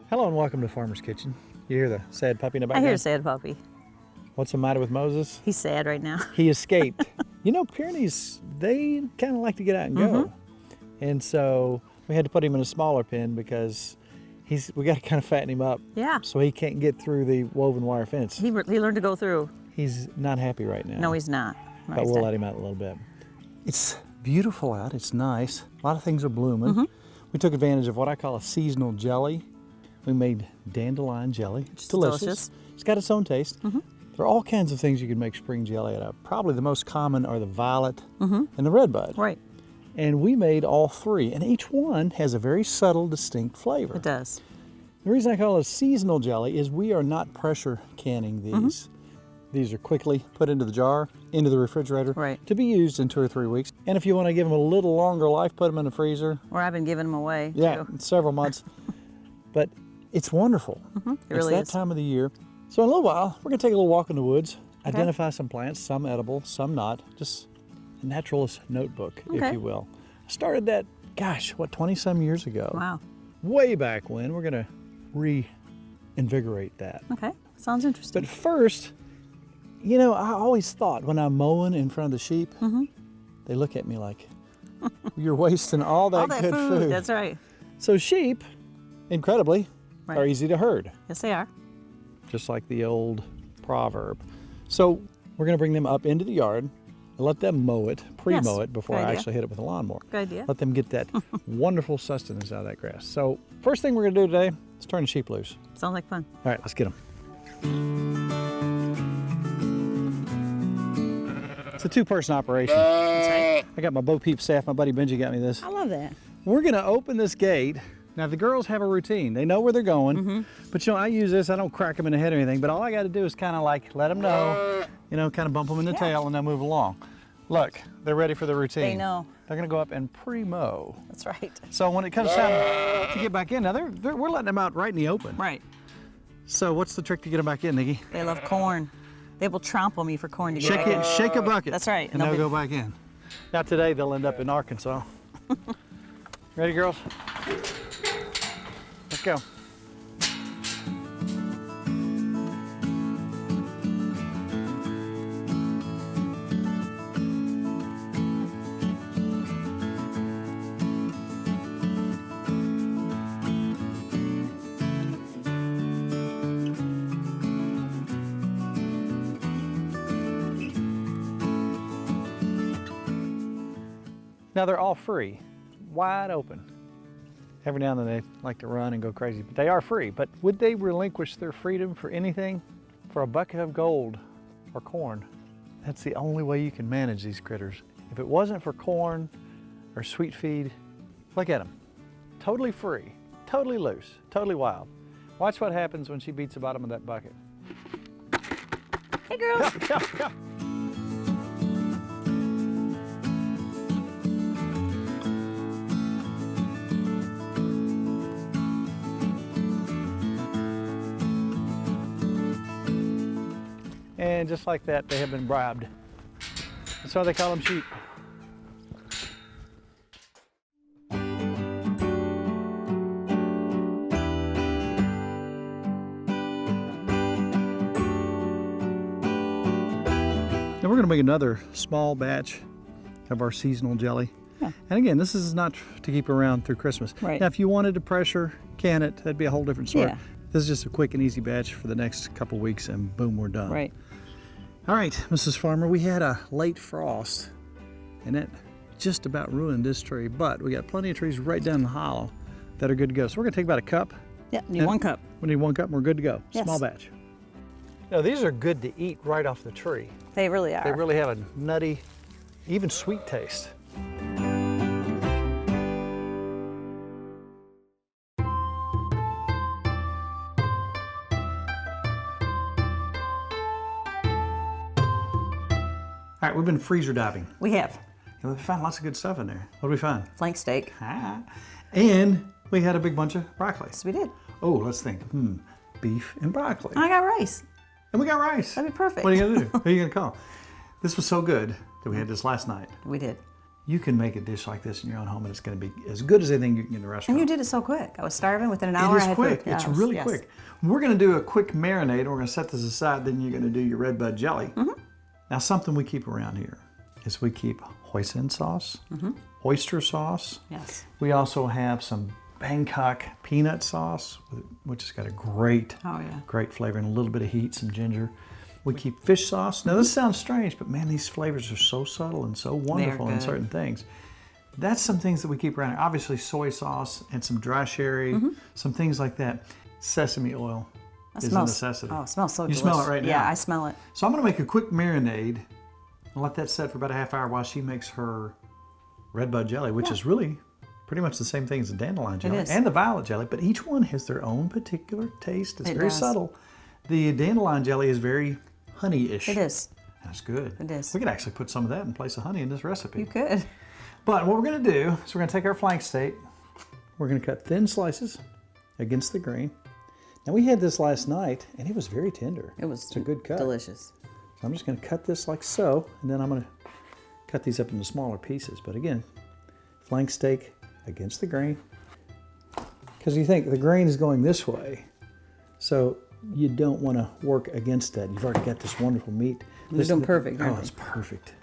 Hello and welcome to Farmer's Kitchen. You hear the sad puppy in the I background? hear a sad puppy. What's the matter with Moses? He's sad right now. He escaped. You know, Pyrenees, they kind of like to get out and go. And so we had to put him in a smaller pen because we got to kind of fatten him up. Yeah. So he can't get through the woven wire fence. He learned to go through. He's not happy right now. No, he's not. No, But he's we'll not. let him out a little bit. It's beautiful out. It's nice. A lot of things are blooming. We took advantage of what I call a seasonal jelly. We made dandelion jelly. It's delicious. It's got its own taste. There are all kinds of things you can make spring jelly out of. Probably the most common are the violet and the redbud. Right. And we made all three, and each one has a very subtle, distinct flavor. It does. The reason I call it a seasonal jelly is we are not pressure canning these. These are quickly put into the jar, into the refrigerator, to be used in 2 or 3 weeks. And if you want to give them a little longer life, put them in the freezer. Or I've been giving them away. Yeah, too. several months. But it's wonderful. It really it's that time of the year. So in a little while, we're going to take a little walk in the woods, identify some plants, some edible, some not. Just a naturalist notebook, if you will. I started that, gosh, what, 20-some years ago. Wow. Way back when. We're going to reinvigorate that. Okay, sounds interesting. But first, you know, I always thought when I'm mowing in front of the sheep, they look at me like, you're wasting all that good food. That's right. So sheep, incredibly, are easy to herd. Yes, they are. Just like the old proverb. So we're gonna bring them up into the yard and let them mow it, pre-mow it before I actually hit it with a lawnmower. Good idea. Let them get that wonderful sustenance out of that grass. So first thing we're gonna do today is turn the sheep loose. Sounds like fun. All right, let's get them. It's a two-person operation. That's right. I got my Bo Peep staff, my buddy Benji got me this. I love that. We're gonna open this gate. Now the girls have a routine. They know where they're going. But you know, I use this, I don't crack them in the head or anything, but all I gotta do is kind of like let them know, you know, kind of bump them in the tail and they'll move along. Look, they're ready for the routine. They know. They're gonna go up and pre-mow. That's right. So when it comes time to get back in, now we're letting them out right in the open. Right. So what's the trick to get them back in, Nikki? They love corn. They will trample me for corn to get back in. Shake a bucket. That's right. And they'll go back in. Now today they'll end up in Arkansas. Ready, girls? Let's go. Now they're all free, wide open. Every now and then they like to run and go crazy, but they are free. But would they relinquish their freedom for anything? For a bucket of gold or corn? That's the only way you can manage these critters. If it wasn't for corn or sweet feed, look at them. Totally free, totally loose, totally wild. Watch what happens when she beats the bottom of that bucket. Hey, girls. Come. And just like that, they have been bribed. That's why they call them sheep. Now we're going to make another small batch of our seasonal jelly. And again, this is not to keep around through Christmas. Right. Now if you wanted to pressure can it, that'd be a whole different story. Yeah. This is just a quick and easy batch for the next couple weeks and boom, we're done. Right. All right, Mrs. Farmer, we had a late frost and it just about ruined this tree, but we got plenty of trees right down the hollow that are good to go. So we're gonna take about a cup. Yeah, need 1 cup. We need 1 cup and we're good to go. Yes. Small batch. Now these are good to eat right off the tree. They really are. They really have a nutty, even sweet taste. All right, we've been freezer diving. We have. And we found lots of good stuff in there. What did we find? Flank steak. And we had a big bunch of broccoli. Yes, we did. Oh, let's think. Beef and broccoli. I got rice. And we got rice. That'd be perfect. What are you gonna do? Who are you gonna call? This was so good that we had this last night. We did. you can make a dish like this in your own home and it's going to be as good as anything you can get in the restaurant. And you did it so quick. I was starving within an hour. It is I had quick. food. Yeah, it's really yes. quick. We're going to do a quick marinade. We're going to set this aside. Then you're going to do your Redbud jelly. Now, something we keep around here is we keep hoisin sauce, oyster sauce. Yes. We also have some Bangkok peanut sauce, which has got a great flavor and a little bit of heat, some ginger. We keep fish sauce. Now, this sounds strange, but man, these flavors are so subtle and so wonderful in certain things. That's some things that we keep around here. Obviously, soy sauce and some dry sherry, some things like that. Sesame oil is a necessity. Oh, it smells so delicious. You smell it right now. Yeah, I smell it. So I'm going to make a quick marinade and let that set for about a half hour while she makes her Redbud jelly, which is really pretty much the same thing as the dandelion jelly and the violet jelly, but each one has their own particular taste. It's very subtle. The dandelion jelly is very honey-ish. It is. That's good. It is. We could actually put some of that in place of honey in this recipe. You could. But what we're going to do is we're going to take our flank steak. We're going to cut thin slices against the grain. Now, we had this last night, and it was very tender. It's a good cut. Delicious. So I'm just going to cut this like so, and then I'm going to cut these up into smaller pieces. But again, flank steak against the grain. Because you think the grain is going this way, so you don't want to work against that. You've already got this wonderful meat. They're doing perfect, aren't they? It's perfect.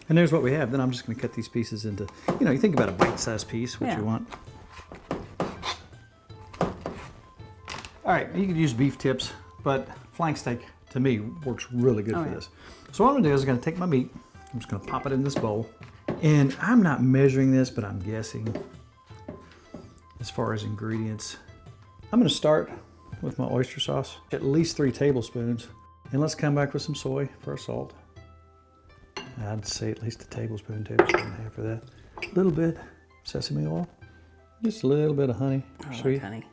And there's what we have. Then I'm just going to cut these pieces into, you think about a bite-sized piece, what you want. All right, you could use beef tips, but flank steak, to me, works really good for this. So what I'm going to do is I'm going to take my meat. I'm just going to pop it in this bowl. And I'm not measuring this, but I'm guessing as far as ingredients. I'm going to start with my oyster sauce, at least 3 tablespoons. And let's come back with some soy for our salt. I'd say at least a tablespoon and a half for that. A little bit sesame oil, just a little bit of honey, sweet. Like honey.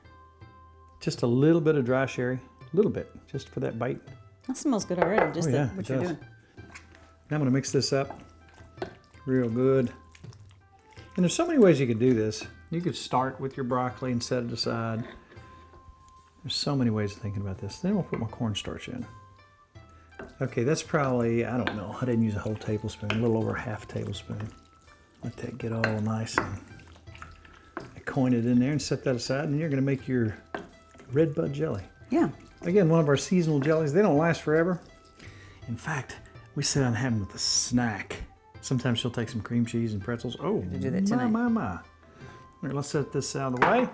Just a little bit of dry sherry, a little bit, just for that bite. That smells good already, just what you're doing. Now I'm going to mix this up real good. And there's so many ways you could do this. You could start with your broccoli and set it aside. There's so many ways of thinking about this. Then we'll put my cornstarch in. Okay, that's probably, I don't know, I didn't use a whole tablespoon, a little over half a tablespoon. Let that get all nice and coin it in there and set that aside, and you're going to make your Redbud jelly. Yeah. Again, one of our seasonal jellies. They don't last forever. In fact, we sit down and have them with a snack. Sometimes she'll take some cream cheese and pretzels. Oh, do that tonight. my. All right, let's set this out of the way.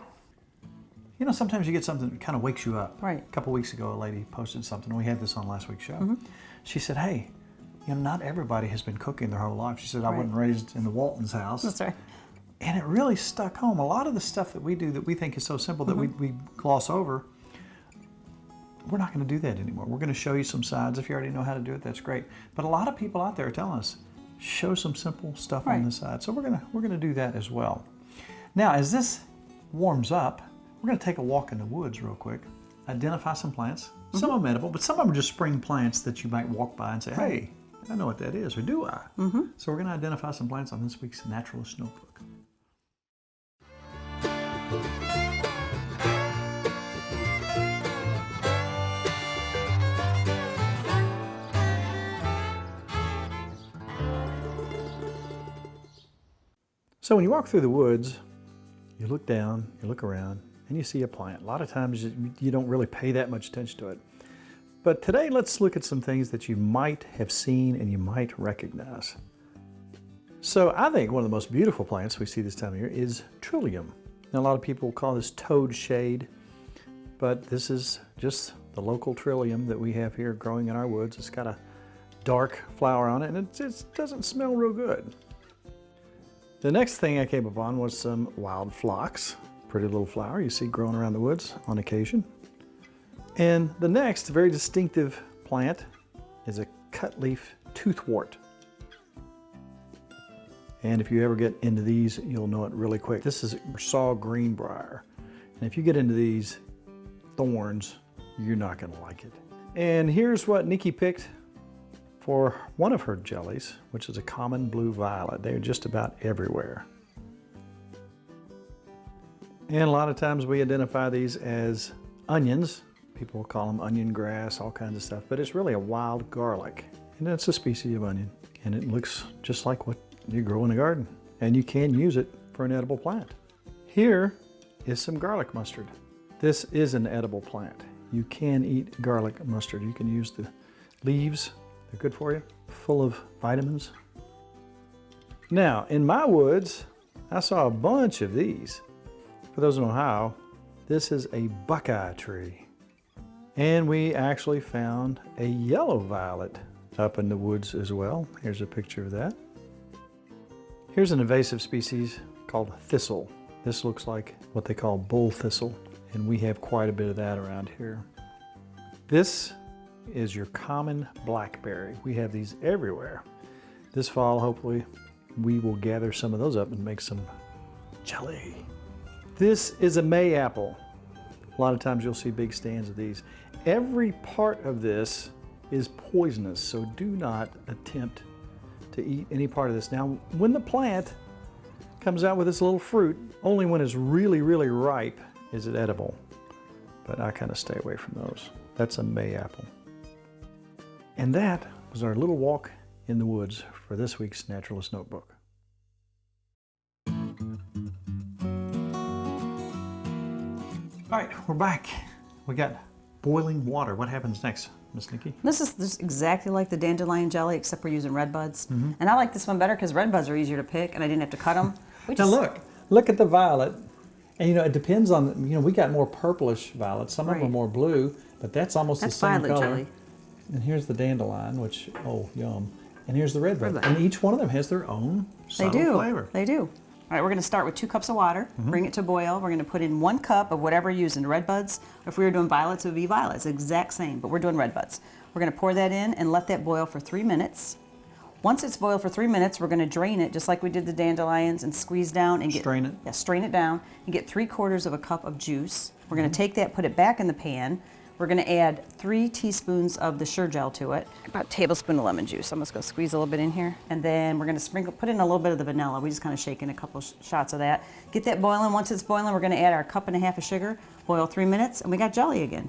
Sometimes you get something that kind of wakes you up. Right. A couple weeks ago, a lady posted something, and we had this on last week's show. She said, hey, not everybody has been cooking their whole life. She said, I wasn't raised in the Waltons' house. That's right. And it really stuck home. A lot of the stuff that we do that we think is so simple that we gloss over, we're not going to do that anymore. We're going to show you some sides. If you already know how to do it, that's great. But a lot of people out there are telling us, show some simple stuff on the side. So we're going to do that as well. Now, as this warms up, we're going to take a walk in the woods real quick, identify some plants. Some of them edible, but some of them are just spring plants that you might walk by and say, hey, I know what that is, or do I? So we're going to identify some plants on this week's Naturalist Notebook. So when you walk through the woods, you look down, you look around, and you see a plant. A lot of times you don't really pay that much attention to it. But today let's look at some things that you might have seen and you might recognize. So I think one of the most beautiful plants we see this time of year is trillium. Now a lot of people call this toad shade, but this is just the local trillium that we have here growing in our woods. It's got a dark flower on it and it doesn't smell real good. The next thing I came upon was some wild phlox. Pretty little flower you see growing around the woods on occasion. And the next very distinctive plant is a cutleaf toothwort. And if you ever get into these, you'll know it really quick. This is saw greenbrier. And if you get into these thorns, you're not going to like it. And here's what Nikki picked for one of her jellies, which is a common blue violet. They're just about everywhere. And a lot of times we identify these as onions. People call them onion grass, all kinds of stuff, but it's really a wild garlic. And it's a species of onion. And it looks just like what you grow in a garden. and you can use it for an edible plant. Here is some garlic mustard. This is an edible plant. You can eat garlic mustard. You can use the leaves. They're good for you, full of vitamins. Now, in my woods, I saw a bunch of these. For those in Ohio, this is a buckeye tree. And we actually found a yellow violet up in the woods as well. Here's a picture of that. Here's an invasive species called thistle. This looks like what they call bull thistle, and we have quite a bit of that around here. This is your common blackberry. We have these everywhere. This fall, hopefully, we will gather some of those up and make some jelly. This is a mayapple. A lot of times you'll see big stands of these. Every part of this is poisonous, so do not attempt to eat any part of this. Now, when the plant comes out with this little fruit, only when it's really, really ripe is it edible. But I kind of stay away from those. That's a mayapple. And that was our little walk in the woods for this week's Naturalist Notebook. All right, we're back. We got boiling water. What happens next, Miss Nikki? This is exactly like the dandelion jelly, except we're using redbuds. And I like this one better because redbuds are easier to pick and I didn't have to cut them. Now look at the violet. And you know, it depends on, you know, we got more purplish violets. Some of them are more blue, but that's almost the same violet color. jelly. And here's the dandelion, which, oh, yum. And here's the redbud. And each one of them has their own subtle flavor. They do. All right, we're going to start with 2 cups of water, bring it to boil. We're going to put in 1 cup of whatever you're using, redbuds. If we were doing violets, it would be violets, exact same, but we're doing redbuds. We're going to pour that in and let that boil for 3 minutes. Once it's boiled for 3 minutes, we're going to drain it just like we did the dandelions and squeeze down and get strain it. Yeah, strain it down and get 3/4 of a cup of juice. We're going to take that, put it back in the pan. We're going to add 3 teaspoons of the Sure Gel to it, about a tablespoon of lemon juice. I'm just going to squeeze a little bit in here, and then we're going to put in a little bit of the vanilla. We just kind of shake in a couple shots of that. Get that boiling. Once it's boiling, we're going to add our 1.5 cups of sugar. Boil 3 minutes, and we got jelly again.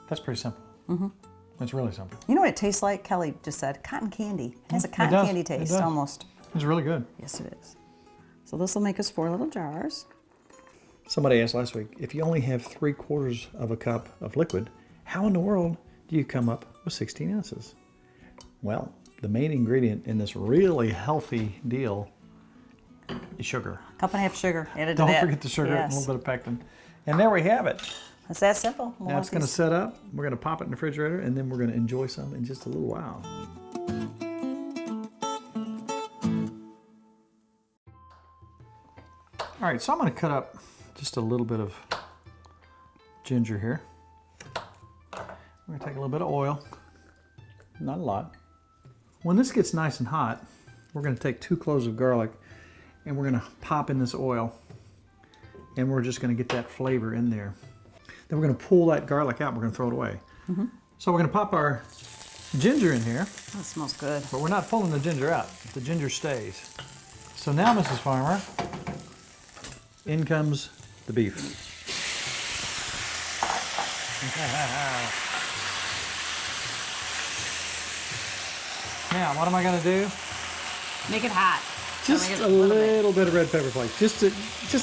That's pretty simple. It's really simple. You know what it tastes like? Kelly just said cotton candy. It has a cotton candy taste almost. It's really good. Yes, it is. So this will make us 4 little jars. Somebody asked last week, if you only have 3/4 of a cup of liquid, how in the world do you come up with 16 ounces? Well, the main ingredient in this really healthy deal is sugar. 1.5 cups sugar added to that. Don't forget the sugar and a little bit of pectin. And there we have it. It's that simple. Now it's going to set up. We're going to pop it in the refrigerator, and then we're going to enjoy some in just a little while. All right, so I'm going to cut up just a little bit of ginger here. We're going to take a little bit of oil, not a lot. When this gets nice and hot, we're going to take 2 cloves of garlic and we're going to pop in this oil, and we're just going to get that flavor in there. Then we're going to pull that garlic out. We're going to throw it away. So we're going to pop our ginger in here. That smells good. But we're not pulling the ginger out. The ginger stays. So now, Mrs. Farmer, in comes the beef. Now, what am I going to do? Make it hot. Just a little bit of red pepper flakes, just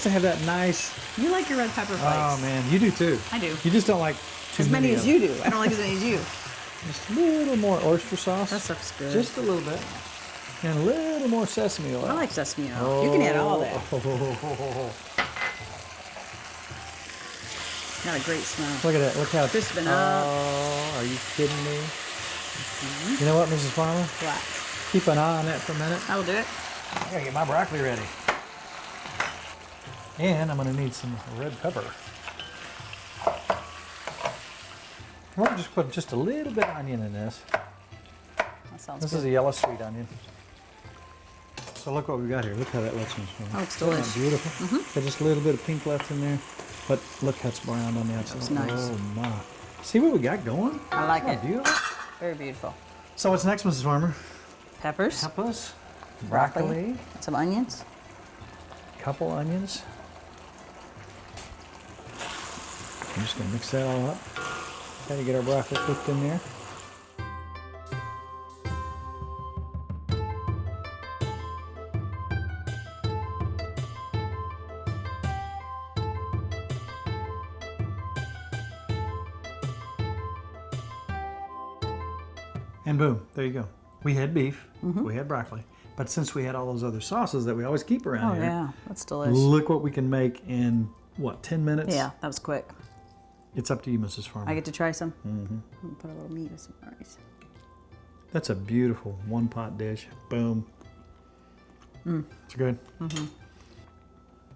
to have that nice. You like your red pepper flakes. Oh man, you do too. I do. You just don't like as many as you do. I don't like as many as you. Just a little more oyster sauce. That stuff's good. Just a little bit. And a little more sesame oil. I like sesame oil. You can add all that. Got a great smell. Look at that. Look how crisping up. Oh, are you kidding me? You know what, Mrs. Farmer? What? Keep an eye on that for a minute. I will do it. I gotta get my broccoli ready. And I'm gonna need some red pepper. We'll just put just a little bit of onion in this. That sounds good. This is a yellow sweet onion. So look what we got here. Look how that looks. Oh, it's delicious. Beautiful. Got just a little bit of pink left in there, but look how it's browned on the outside. It's nice. Oh my! See what we got going? I like it. Beautiful. Very beautiful. So what's next, Mrs. Farmer? Peppers. Peppers, broccoli, some onions. couple onions. I'm just gonna mix that all up. Try to get our broccoli cooked in there. And boom, there you go. We had beef, we had broccoli, but since we had all those other sauces that we always keep around here, yeah, that's delicious. look what we can make in, what, 10 minutes? Yeah, that was quick. It's up to you, Mrs. Farmer. I get to try some? Mm-hmm. Put a little meat and some rice. That's a beautiful one-pot dish. Boom. It's good.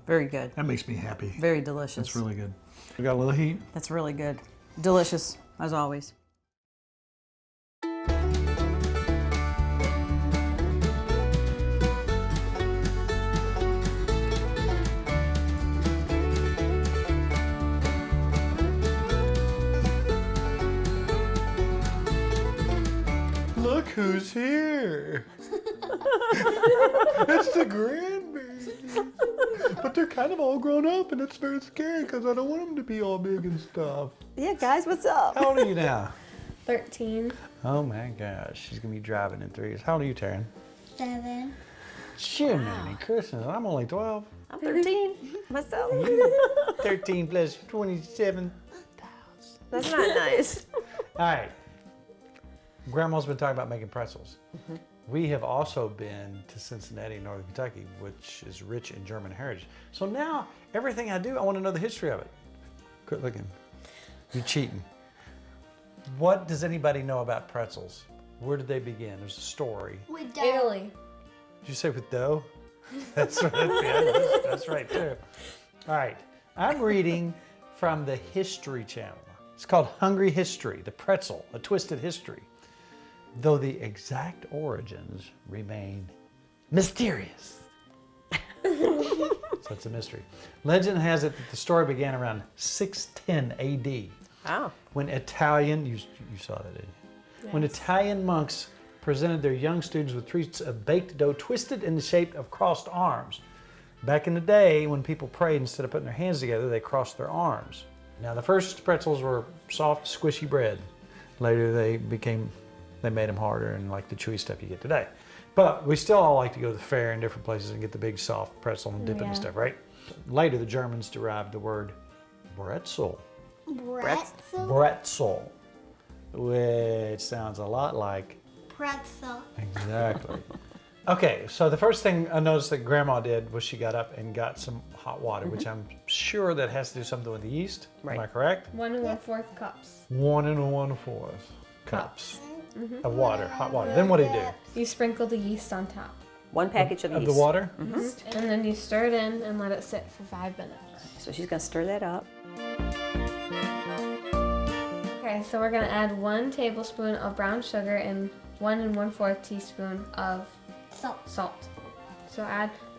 Very good. That makes me happy. Very delicious. That's really good. We got a little heat. That's really good. Delicious, as always. Look who's here. It's the Grandbabies. But they're kind of all grown up, and it's very scary because I don't want them to be all big and stuff. Yeah, guys, what's up? How old are you now? 13. Oh my gosh, she's gonna be driving in 3 years. How old are you, Taryn? 7. Jiminy Christmas, I'm only 12. I'm 13 myself. 13 plus 27. That's not nice. All right. Grandma's been talking about making pretzels. We have also been to Cincinnati, Northern Kentucky, which is rich in German heritage. So now, everything I do, I want to know the history of it. Quit looking. You're cheating. What does anybody know about pretzels? Where did they begin? There's a story. With Italy. Did you say with dough? That's right. Yeah, that's right too. All right. I'm reading from the History Channel. It's called Hungry History, the pretzel, a twisted history. Though the exact origins remain mysterious. So it's a mystery. Legend has it that the story began around 610 AD. Oh. When Italian, you saw that, didn't you? Yes. When Italian monks presented their young students with treats of baked dough twisted in the shape of crossed arms. Back in the day, when people prayed, instead of putting their hands together, they crossed their arms. Now, the first pretzels were soft, squishy bread. Later, they made them harder and like the chewy stuff you get today. But we still all like to go to the fair and different places and get the big soft pretzel and dip it in stuff, right? Later, the Germans derived the word pretzel. Pretzel, which sounds a lot like Pretzel. exactly. Okay, so the first thing I noticed that Grandma did was she got up and got some hot water, which I'm sure that has to do something with the yeast. Right. Am I correct? 1 1/4 cups. 1 1/4 cups of water, hot water. Then what do you do? You sprinkle the yeast on top. 1 package of yeast. Of the water? And then you stir it in and let it sit for 5 minutes. So she's gonna stir that up. Okay, so we're gonna add 1 tablespoon of brown sugar and 1 1/4 teaspoon of salt. So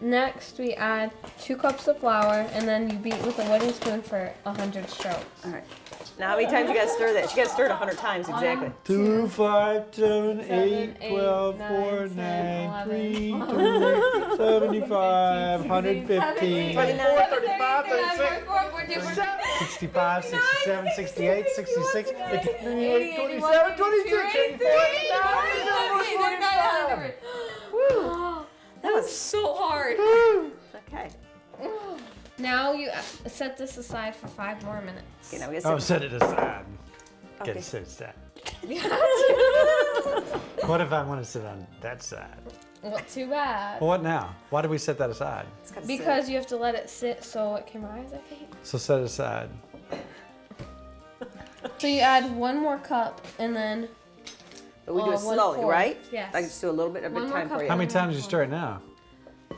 next we add 2 cups of flour and then you beat with a wooden spoon for 100 strokes. All right. Now how many times you gotta stir that? You gotta stir it 100 times exactly. 2, 5, 7, 8, 8, 12, 9, 4, 10, 9, 3, 11, 2, 75, 115, 29, 35, 36, 65, 67, 68, 66, 68, 27, 26, 84, 89, That was so hard. okay. Now you set this aside for 5 more minutes. Okay, now we Oh, gotta set it aside. Okay. Okay, set it aside. What if I want to sit on that side? Well, too bad. Well, what now? Why do we set that aside? It's gotta Because you have to let it sit so it can rise, I think. So set it aside. So you add 1 more cup and then But we do it 1/4. slowly, right? Yes. I can just do a little bit of One a more time cup. for you. How many times do you stir it now?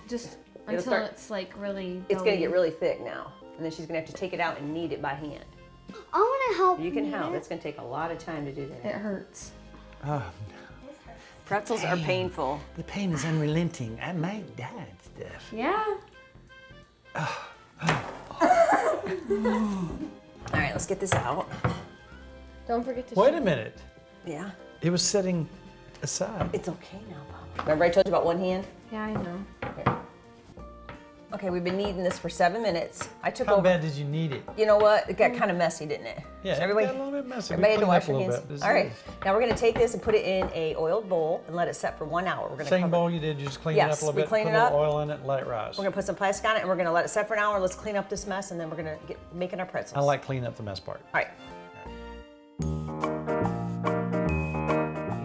just It'll until start- it's like really It's gonna doughy. get really thick now. And then she's gonna have to take it out and knead it by hand. I want to help. You can help. It's gonna take a lot of time to do It that. hurts. Oh, Pretzels are painful. the pain is unrelenting. I might die and stuff. Yeah. All right, let's get this out. Don't forget to. Wait a minute. Yeah. It was setting aside. It's okay now, Papa. Remember I told you about one hand? Yeah, I know. Okay, we've been kneading this for 7 minutes. I took How over. bad did you need it? You know what? It got kind of messy, didn't it? Yeah, So it got a little bit messy. We Everybody had to cleaned wash up a their little hands. bit. This All right. is- Now we're gonna take this and put it in a oiled bowl and let it set for 1 hour. We're gonna Same cover- bowl you did, you just cleaned it up Yes, a little we bit, cleaned put it a up. little oil in it and let it rise. We're gonna put some plastic on it and we're gonna let it set for an hour. Let's clean up this mess and then we're gonna get making our pretzels. I like cleaning up the mess part. All right.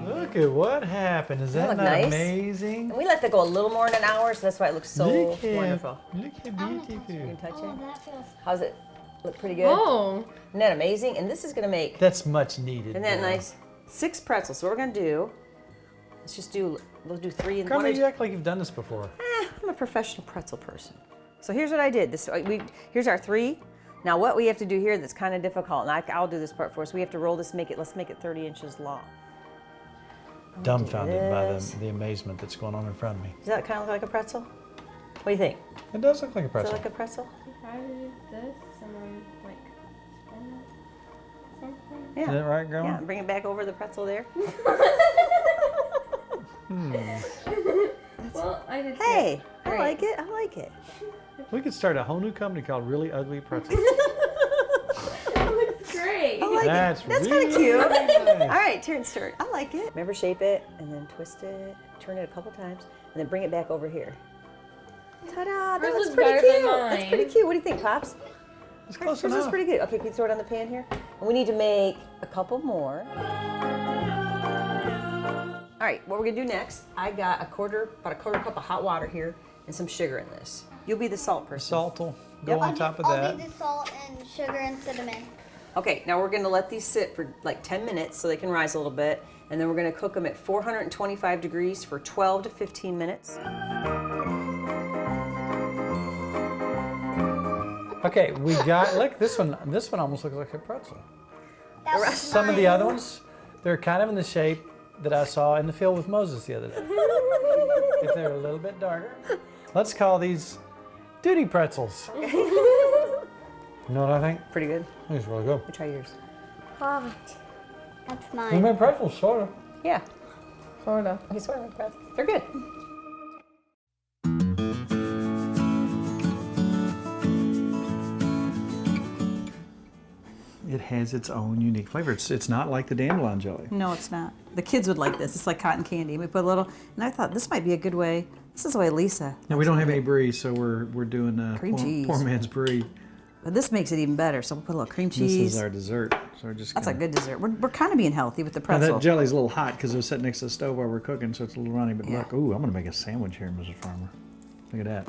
Look Look at what happened. Is that look not nice? amazing? And we let that go a little more than an hour, so that's why it looks so Look wonderful. Look how beautiful. You can touch Oh, it. that feels. How's it? Look pretty good? Oh. Isn't that amazing? And this is gonna make, That's much needed. isn't that nice? 6 pretzels. So what we're gonna do, we'll do 3 in Grandma, one. you act like you've done this before. I'm a professional pretzel person. So here's what I did. Here's our 3. Now what we have to do here that's kind of difficult, and I'll do this part for us. We have to roll this, let's make it 30 inches long. Dumbfounded by this. the amazement that's going on in front of me. Does that kind of look like a pretzel? What do you think? It does look like a Does pretzel. it look like a pretzel? Try to do this and then like spin it. Something. Yeah. Is that right, Grandma? Yeah, bring it back over the pretzel there. Well, I did. Hey, I Great. like it. I like it. We could start a whole new company called Really Ugly Pretzels. That looks great. I like That's it. That's really kind of cute. nice. All right, turn start. I like it. Remember, shape it and then twist it, turn it a couple times, and then bring it back over here. Ta-da! That Yours looks looks pretty better than cute. That's mine. pretty cute. What do you think, Pops? It's close Yours enough. is pretty good. Okay, can you throw it on the pan here? And we need to make a couple more. All right, what we're gonna do next, I got about a quarter cup of hot water here and some sugar in this. You'll be the salt person. Salt will go Yep. on top of I'll that. do the salt and sugar and cinnamon. Okay, now we're gonna let these sit for like 10 minutes so they can rise a little bit, and then we're gonna cook them at 425 degrees for 12 to 15 minutes. Okay, we got, look, this one almost looks like a pretzel. That was Some of the mine. other ones, they're kind of in the shape that I saw in the field with Moses the other day. If they're a little bit darker. Let's call these duty pretzels. You know what I think? Pretty good. I think it's really good. We'll try yours. Hot. That's We mine. made pretzels, sort of. Yeah, Sorta. okay, sort of like pretzels. They're good. It has its own unique flavor. It's not like the dandelion jelly. No, it's not. The kids would like this. It's like cotton candy. We put a little, and I thought this might be a good way. This is the way Lisa. Now we don't have any brie, so we're doing Cream cheese. poor man's brie. But this makes it even better. So we'll put a little cream This cheese. is our dessert. So we're just That's a gonna- good dessert. We're kind of being healthy with the Now pretzel. that jelly's a little hot because it was sitting next to the stove while we're cooking, so it's a little runny. But Yeah. look, ooh, I'm gonna make a sandwich here, Mrs. Farmer. Look at that.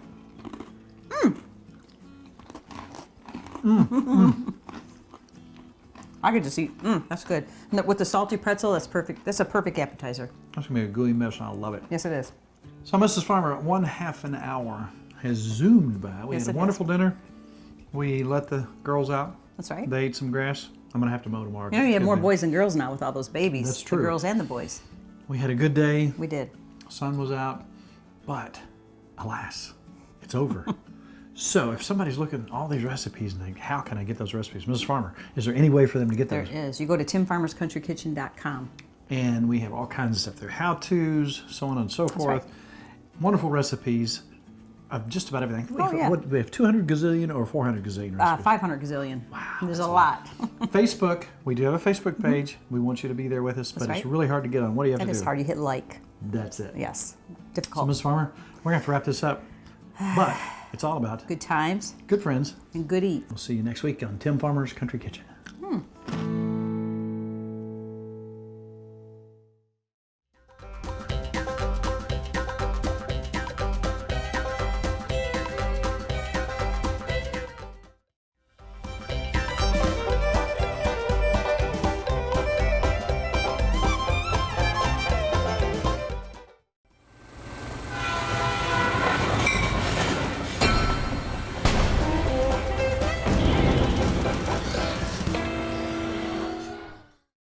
I could just eat. That's good. And with the salty pretzel, that's perfect. That's a perfect appetizer. That's gonna be a gooey mess, and I love it. Yes, it is. So, Mrs. Farmer, 1/2 an hour has zoomed by. We Yes, had it a has. wonderful dinner. We let the girls out. That's right. They ate some grass. I'm gonna have to mow tomorrow. You know, you have more Excuse me. boys than girls now with all those babies. That's true. The girls and the boys. We had a good day. We did. Sun was out, but alas, it's over. So if somebody's looking at all these recipes and think, how can I get those recipes? Mrs. Farmer, is there any way for them to get There those? is. You go to timfarmerscountrykitchen.com. And we have all kinds of stuff there, how-tos, so on and so forth. right. Wonderful recipes of just about everything. Oh, yeah. We have 200 gazillion or 400 gazillion recipes. 500 gazillion. Wow, There's that's a a lot. Facebook, we do have a Facebook page. We want you to be there with us, but That's it's right. really hard to get on. What do you have That to is do? hard. You hit like. That's it. Yes. So, Difficult. Ms. Farmer, we're going to have to wrap this up. But it's all about Good times good friends. and good eat. We'll see you next week on Tim Farmer's Country Kitchen.